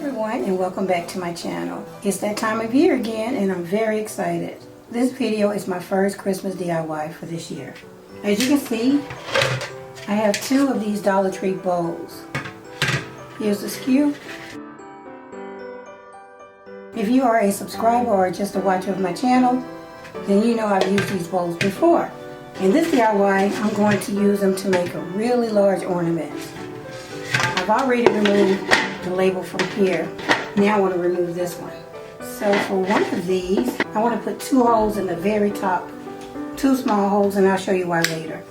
everyone, and welcome back to my channel. It's that time of year again and I'm very excited. This video is my first Christmas DIY for this year. As you can see, I have two of these Dollar Tree bowls. Here's the skew. If you are a subscriber or just a watcher of my channel, then you know I've used these bowls before. In this DIY, I'm going to use them to make a really large ornament. I've already removed the label from here. Now I want to remove this one. So for one of these, I want to put two holes in the very top. Two small holes, and I'll show you why later.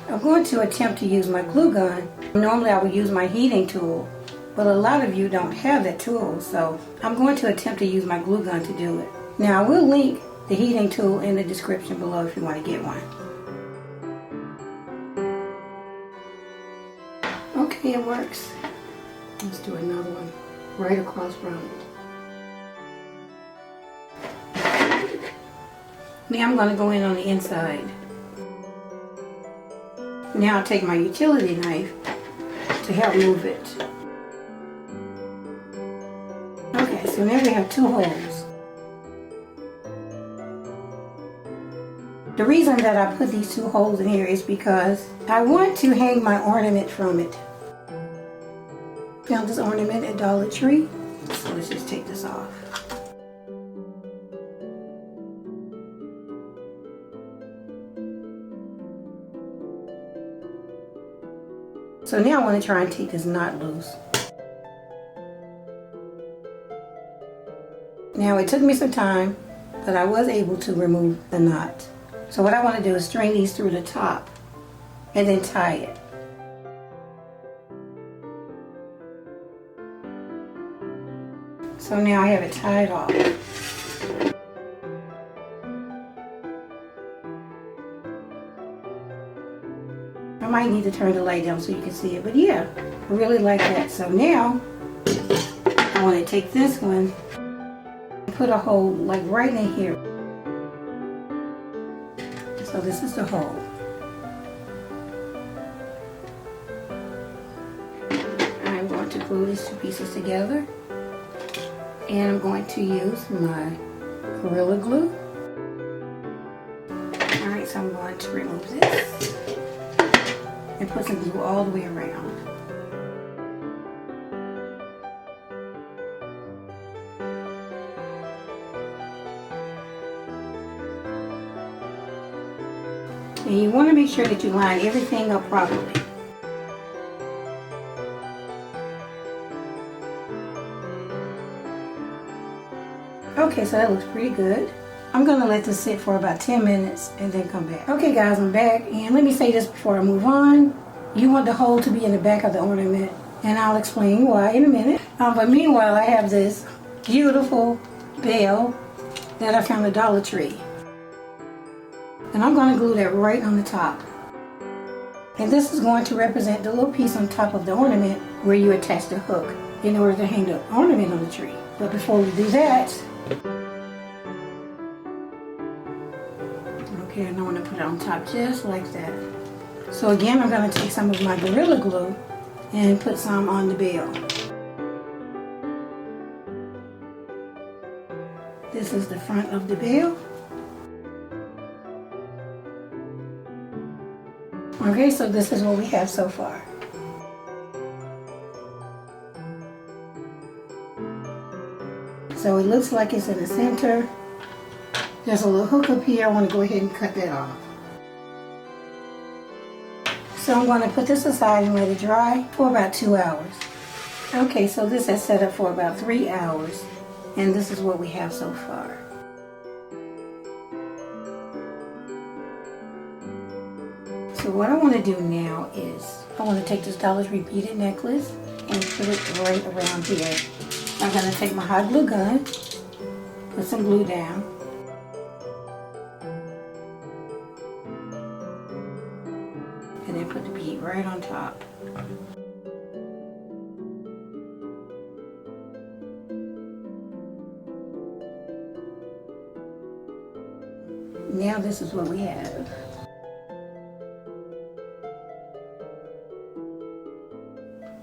I'm going to attempt to use my glue gun. Normally I would use my heating tool, but a lot of you don't have that tool, so I'm going to attempt to use my glue gun to do it. Now I will link the heating tool in the description below if you want to get one. Okay, it works. Let's do another one right across from it. Now I'm going to go in on the inside. Now I'll take my utility knife to help move it. Okay, so now we have two holes. The reason that I put these two holes in here is because I want to hang my ornament from it. Found this ornament at Dollar Tree, so let's just take this off. So now I want to try and take this knot loose. Now it took me some time, but I was able to remove the knot. So what I want to do is string these through the top and then tie it. So now I have it tied off. I might need to turn the light down so you can see it, but yeah, I really like that. So now I want to take this one and put a hole like right in here. So this is the hole. I'm going to glue these two pieces together. And I'm going to use my Gorilla Glue. Alright, so I'm going to remove this and put some glue all the way around. And you want to make sure that you line everything up properly. Okay, so that looks pretty good. I'm going to let this sit for about 10 minutes and then come back. Okay guys, I'm back, and let me say this before I move on. You want the hole to be in the back of the ornament, and I'll explain why in a minute. But meanwhile, I have this beautiful bell that I found at Dollar Tree. And I'm going to glue that right on the top. And this is going to represent the little piece on top of the ornament where you attach the hook in order to hang the ornament on the tree. But before we do that, okay, and I want to put it on top just like that. So again, I'm going to take some of my Gorilla Glue and put some on the bell. This is the front of the bell. Okay, so this is what we have so far. So it looks like it's in the center. There's a little hook up here. I want to go ahead and cut that off. So I'm going to put this aside and let it dry for about 2 hours. Okay, so this has set up for about 3 hours. And this is what we have so far. So what I want to do now is I want to take this Dollar Tree beaded necklace and put it right around here. I'm going to take my hot glue gun, put some glue down, and then put the bead right on top. Now this is what we have.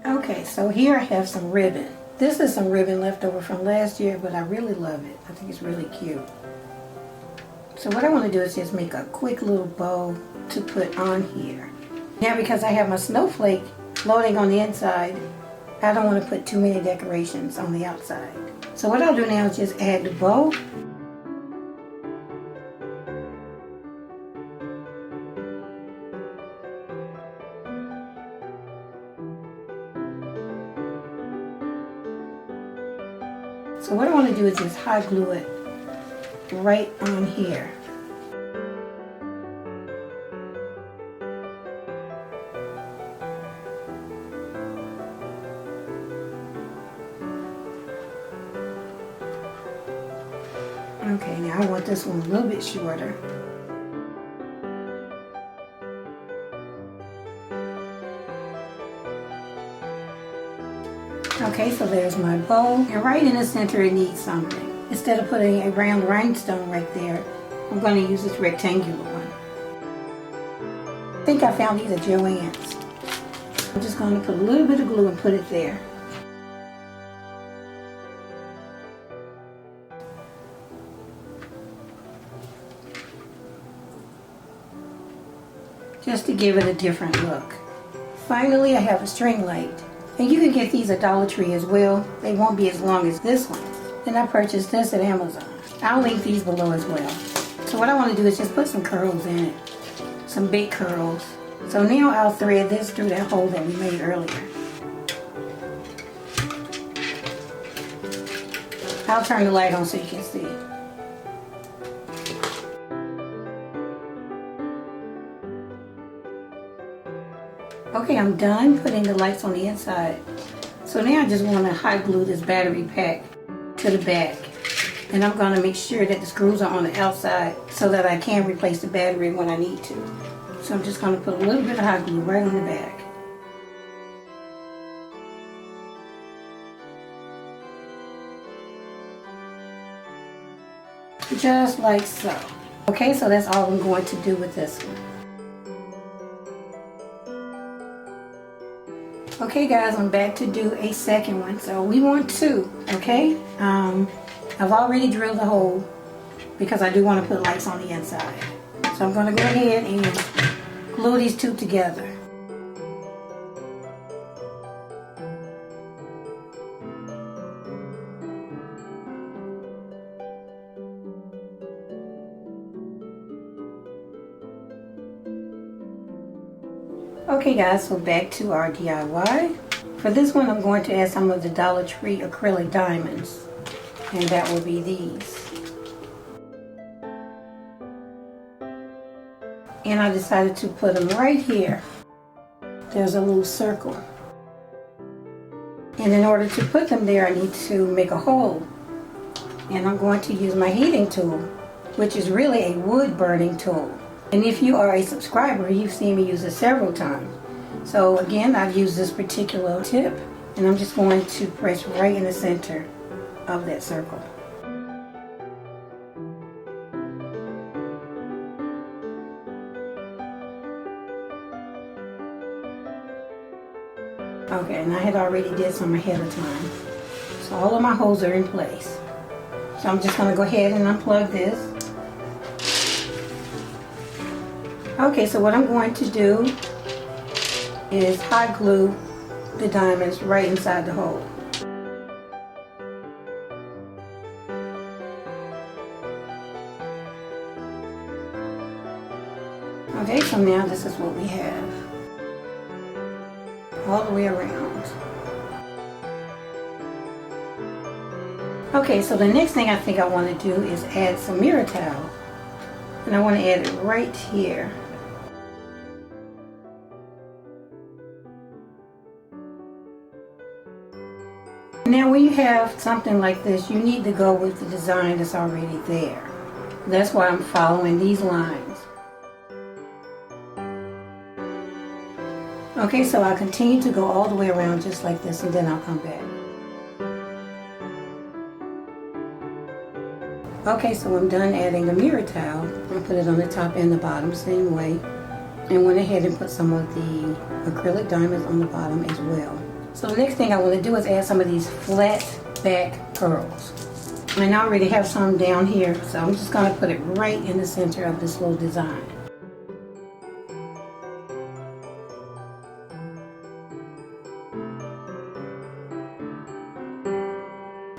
Okay, so here I have some ribbon. This is some ribbon left over from last year, but I really love it. I think it's really cute. So what I want to do is just make a quick little bow to put on here. Now because I have my snowflake floating on the inside, I don't want to put too many decorations on the outside. So what I'll do now is just add the bow. So what I want to do is just hot glue it right on here. Okay, now I want this one a little bit shorter. Okay, so there's my bow, and right in the center it needs something. Instead of putting a round rhinestone right there, I'm going to use this rectangular one. I think I found these at Joann's. I'm just going to put a little bit of glue and put it there. Just to give it a different look. Finally, I have a string light. And you can get these at Dollar Tree as well. They won't be as long as this one. And I purchased this at Amazon. I'll link these below as well. So what I want to do is just put some curls in it. Some big curls. So now I'll thread this through that hole that we made earlier. I'll turn the light on so you can see. Okay, I'm done putting the lights on the inside. So now I just want to hot glue this battery pack to the back. And I'm going to make sure that the screws are on the outside so that I can replace the battery when I need to. So I'm just going to put a little bit of hot glue right on the back. Just like so. Okay, so that's all I'm going to do with this one. Okay guys, I'm back to do a second one. So we want two, okay? I've already drilled the hole because I do want to put lights on the inside. So I'm going to go ahead and glue these two together. Okay guys, so back to our DIY. For this one I'm going to add some of the Dollar Tree acrylic diamonds, and that will be these. And I decided to put them right here. There's a little circle. And in order to put them there I need to make a hole. And I'm going to use my heating tool, which is really a wood burning tool. And if you are a subscriber, you've seen me use it several times. So again, I've used this particular tip, and I'm just going to press right in the center of that circle. Okay, and I had already did some ahead of time. So all of my holes are in place. So I'm just going to go ahead and unplug this. Okay, so what I'm going to do is hot glue the diamonds right inside the hole. Okay, so now this is what we have. All the way around. Okay, so the next thing I think I want to do is add some mirror towel. And I want to add it right here. Now when you have something like this, you need to go with the design that's already there. That's why I'm following these lines. Okay, so I'll continue to go all the way around just like this, and then I'll come back. Okay, so I'm done adding the mirror towel. I put it on the top and the bottom, same way. And went ahead and put some of the acrylic diamonds on the bottom as well. So the next thing I want to do is add some of these flat back pearls. And I already have some down here, so I'm just going to put it right in the center of this little design.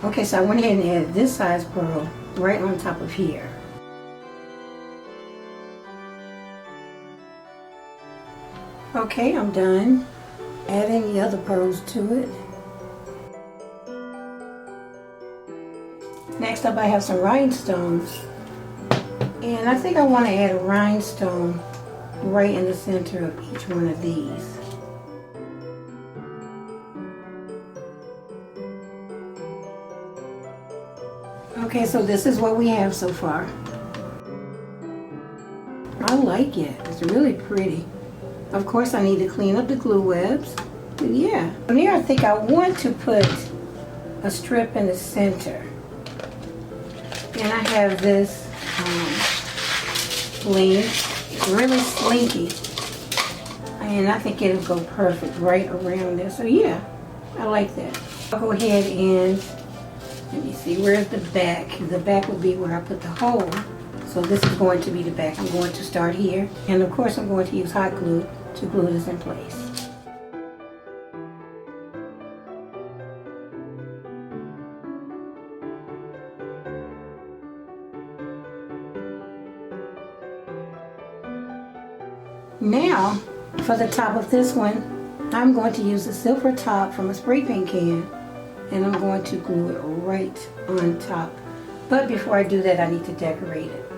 Okay, so I went ahead and added this size pearl right on top of here. Okay, I'm done adding the other pearls to it. Next up I have some rhinestones. And I think I want to add a rhinestone right in the center of each one of these. Okay, so this is what we have so far. I like it. It's really pretty. Of course, I need to clean up the glue webs. But yeah. From here, I think I want to put a strip in the center. And I have this bling. It's really slinky. And I think it'll go perfect right around there. So yeah, I like that. I'll go ahead and let me see, where's the back? The back will be where I put the hole. So this is going to be the back. I'm going to start here. And of course I'm going to use hot glue to glue this in place. Now, for the top of this one, I'm going to use the silver top from a spray paint can. And I'm going to glue it right on top. But before I do that, I need to decorate it.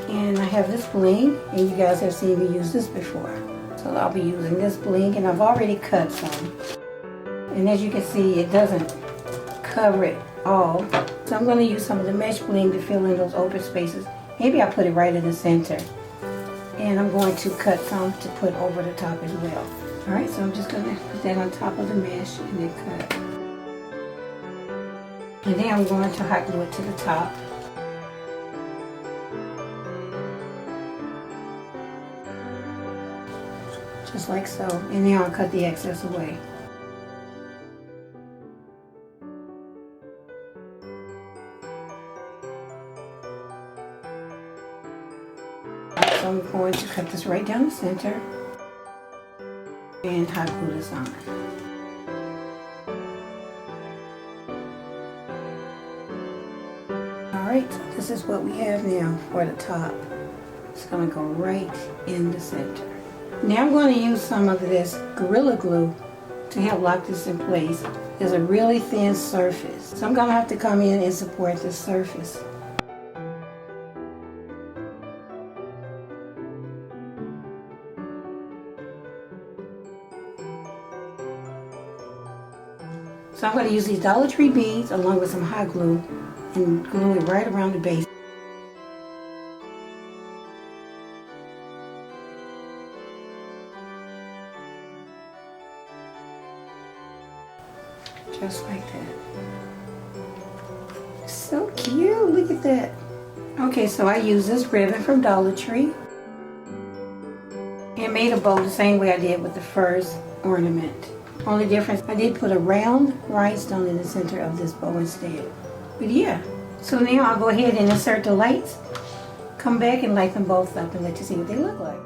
And I have this bling, and you guys have seen me use this before. So I'll be using this bling, and I've already cut some. And as you can see, it doesn't cover it all. So I'm going to use some of the mesh bling to fill in those open spaces. Maybe I'll put it right in the center. And I'm going to cut some to put over the top as well. Alright, so I'm just going to put that on top of the mesh and then cut. And then I'm going to hot glue it to the top. Just like so. And then I'll cut the excess away. So I'm going to cut this right down the center and hot glue this on. Alright, so this is what we have now for the top. It's going to go right in the center. Now I'm going to use some of this Gorilla Glue to help lock this in place. There's a really thin surface, so I'm going to have to come in and support this surface. So I'm going to use these Dollar Tree beads along with some hot glue and glue it right around the base. Just like that. So cute, look at that. Okay, so I used this ribbon from Dollar Tree and made a bow the same way I did with the first ornament. Only difference, I did put a round rhinestone in the center of this bow instead. But yeah, so now I'll go ahead and insert the lights, come back and light them both up and let you see what they look like.